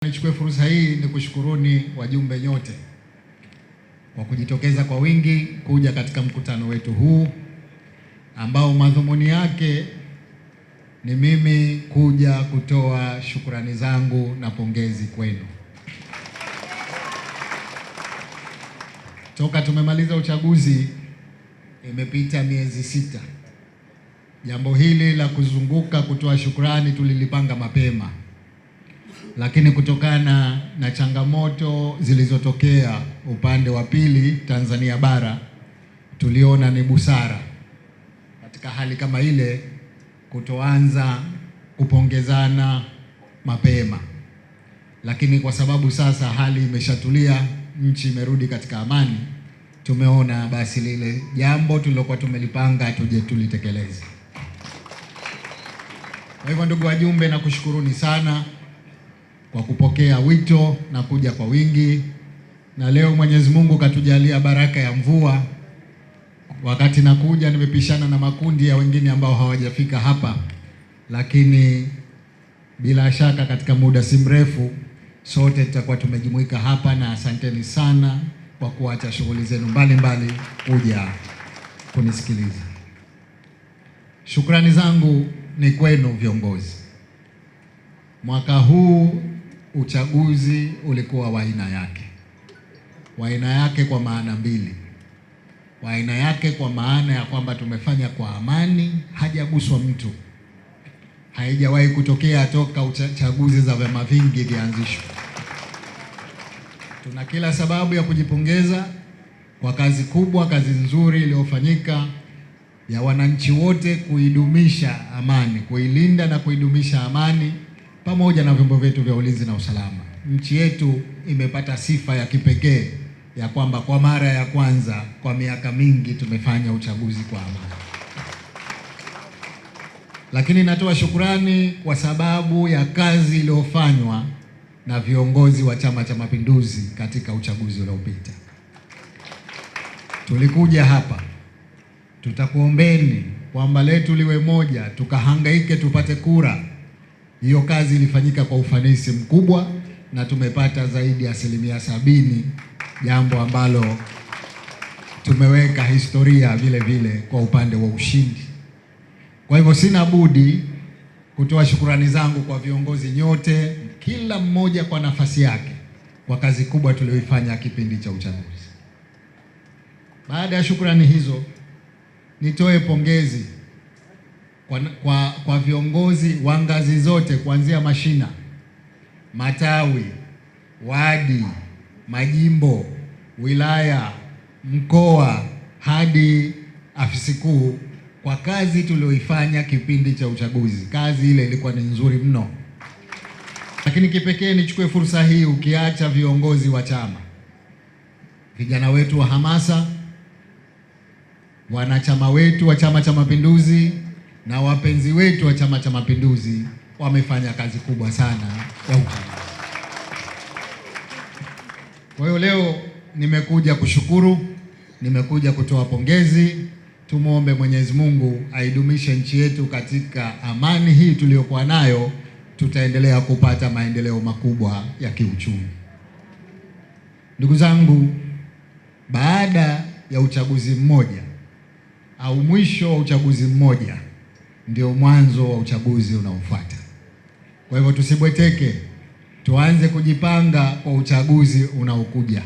Nichukue fursa hii ni kushukuruni wajumbe nyote kwa kujitokeza kwa wingi kuja katika mkutano wetu huu ambao madhumuni yake ni mimi kuja kutoa shukrani zangu na pongezi kwenu. Toka tumemaliza uchaguzi imepita miezi 6. Jambo hili la kuzunguka kutoa shukrani tulilipanga mapema, lakini kutokana na changamoto zilizotokea upande wa pili Tanzania bara, tuliona ni busara katika hali kama ile kutoanza kupongezana mapema. Lakini kwa sababu sasa hali imeshatulia, nchi imerudi katika amani, tumeona basi lile jambo tulilokuwa tumelipanga tuje tulitekeleze. Kwa hivyo ndugu wajumbe, nakushukuruni sana kwa kupokea wito na kuja kwa wingi. Na leo Mwenyezi Mungu katujalia baraka ya mvua. Wakati nakuja nimepishana na makundi ya wengine ambao hawajafika hapa, lakini bila shaka katika muda si mrefu sote tutakuwa tumejumuika hapa, na asanteni sana kwa kuacha shughuli zenu mbalimbali kuja kunisikiliza. Shukrani zangu ni kwenu viongozi. Mwaka huu uchaguzi ulikuwa wa aina yake. Wa aina yake kwa maana mbili. Wa aina yake kwa maana ya kwamba tumefanya kwa amani, hajaguswa mtu. Haijawahi kutokea toka uchaguzi za vyama vingi vianzishwe. Tuna kila sababu ya kujipongeza kwa kazi kubwa, kazi nzuri iliyofanyika ya wananchi wote kuidumisha amani, kuilinda na kuidumisha amani pamoja na vyombo vyetu vya ulinzi na usalama. Nchi yetu imepata sifa ya kipekee ya kwamba kwa mara ya kwanza kwa miaka mingi tumefanya uchaguzi kwa amani. Lakini natoa shukrani kwa sababu ya kazi iliyofanywa na viongozi wa Chama cha Mapinduzi katika uchaguzi uliopita. Tulikuja hapa, tutakuombeni kwamba letu liwe moja, tukahangaike tupate kura. Hiyo kazi ilifanyika kwa ufanisi mkubwa na tumepata zaidi ya 70%, jambo ambalo tumeweka historia vile vile kwa upande wa ushindi. Kwa hivyo sina budi kutoa shukrani zangu kwa viongozi nyote, kila mmoja kwa nafasi yake, kwa kazi kubwa tuliyoifanya kipindi cha uchaguzi. Baada ya shukrani hizo, nitoe pongezi kwa viongozi wa ngazi zote, kuanzia mashina, matawi, wadi, majimbo, wilaya, mkoa hadi afisi kuu kwa kazi tulioifanya kipindi cha uchaguzi. Kazi ile ilikuwa ni nzuri mno. Lakini kipekee nichukue fursa hii, ukiacha viongozi wa chama, vijana wetu wa hamasa, wanachama wetu wa Chama cha Mapinduzi na wapenzi wetu wa Chama cha Mapinduzi wamefanya kazi kubwa sana ya uchaguzi. Kwa hiyo leo nimekuja kushukuru, nimekuja kutoa pongezi. Tumuombe Mwenyezi Mungu aidumishe nchi yetu katika amani hii tuliyokuwa nayo, tutaendelea kupata maendeleo makubwa ya kiuchumi. Ndugu zangu, baada ya uchaguzi mmoja au mwisho wa uchaguzi mmoja ndio mwanzo wa uchaguzi unaofuata. Kwa hivyo tusibweteke, tuanze kujipanga kwa uchaguzi unaokuja.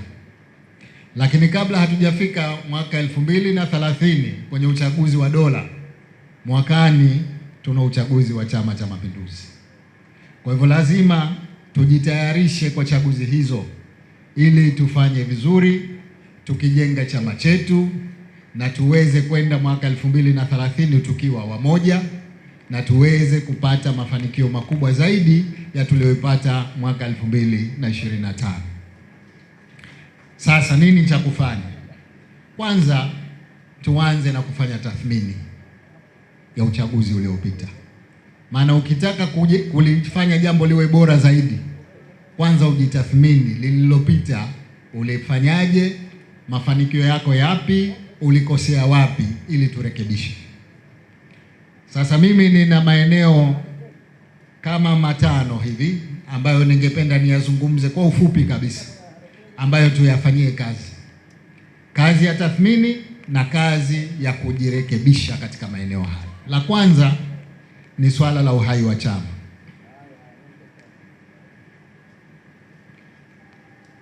Lakini kabla hatujafika mwaka 2030 kwenye uchaguzi wa dola, mwakani tuna uchaguzi wa Chama cha Mapinduzi. Kwa hivyo lazima tujitayarishe kwa chaguzi hizo ili tufanye vizuri, tukijenga chama chetu na tuweze kwenda mwaka 2030 tukiwa wamoja na tuweze kupata mafanikio makubwa zaidi ya tuliyopata mwaka 2025. Sasa nini cha kufanya? Kwanza tuanze na kufanya tathmini ya uchaguzi uliopita. Maana ukitaka kulifanya jambo liwe bora zaidi, kwanza ujitathmini lililopita, ulifanyaje, mafanikio yako yapi, ulikosea wapi, ili turekebishe. Sasa mimi nina maeneo kama 5 hivi ambayo ningependa niyazungumze kwa ufupi kabisa, ambayo tuyafanyie kazi ya tathmini na kazi ya kujirekebisha katika maeneo haya. La kwanza ni swala la uhai wa chama.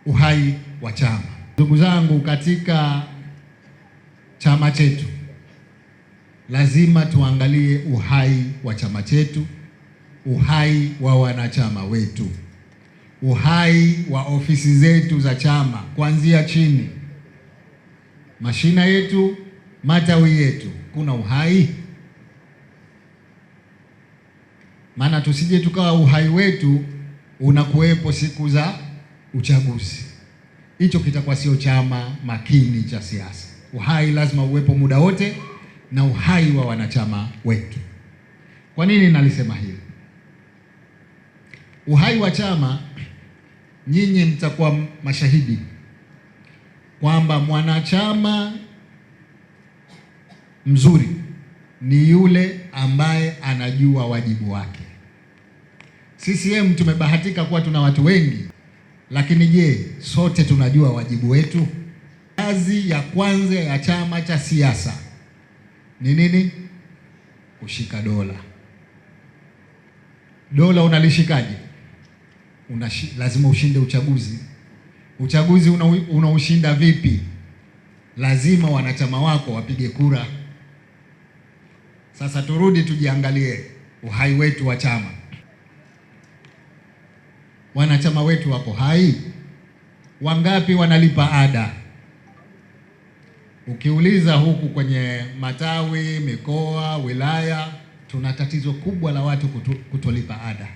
Uhai wa chama, ndugu zangu, katika chama chetu lazima tuangalie uhai wa chama chetu, uhai wa wanachama wetu, uhai wa ofisi zetu za chama kuanzia chini, mashina yetu, matawi yetu, kuna uhai? Maana tusije tukawa uhai wetu unakuwepo siku za uchaguzi. Hicho kitakuwa sio chama makini cha siasa. Uhai lazima uwepo muda wote, na uhai wa wanachama wetu. Kwa nini nalisema hili? Uhai wa chama, nyinyi mtakuwa mashahidi kwamba mwanachama mzuri ni yule ambaye anajua wajibu wake. CCM tumebahatika kuwa tuna watu wengi, lakini je, sote tunajua wajibu wetu? Kazi ya kwanza ya chama cha siasa ni nini? Kushika dola. Dola unalishikaje? Lazima ushinde uchaguzi. Uchaguzi unaushinda vipi? Lazima wanachama wako wapige kura. Sasa turudi tujiangalie uhai wetu wa chama. Wanachama wetu wako hai? Wangapi wanalipa ada? Ukiuliza huku kwenye matawi, mikoa, wilaya, tuna tatizo kubwa la watu kutolipa ada.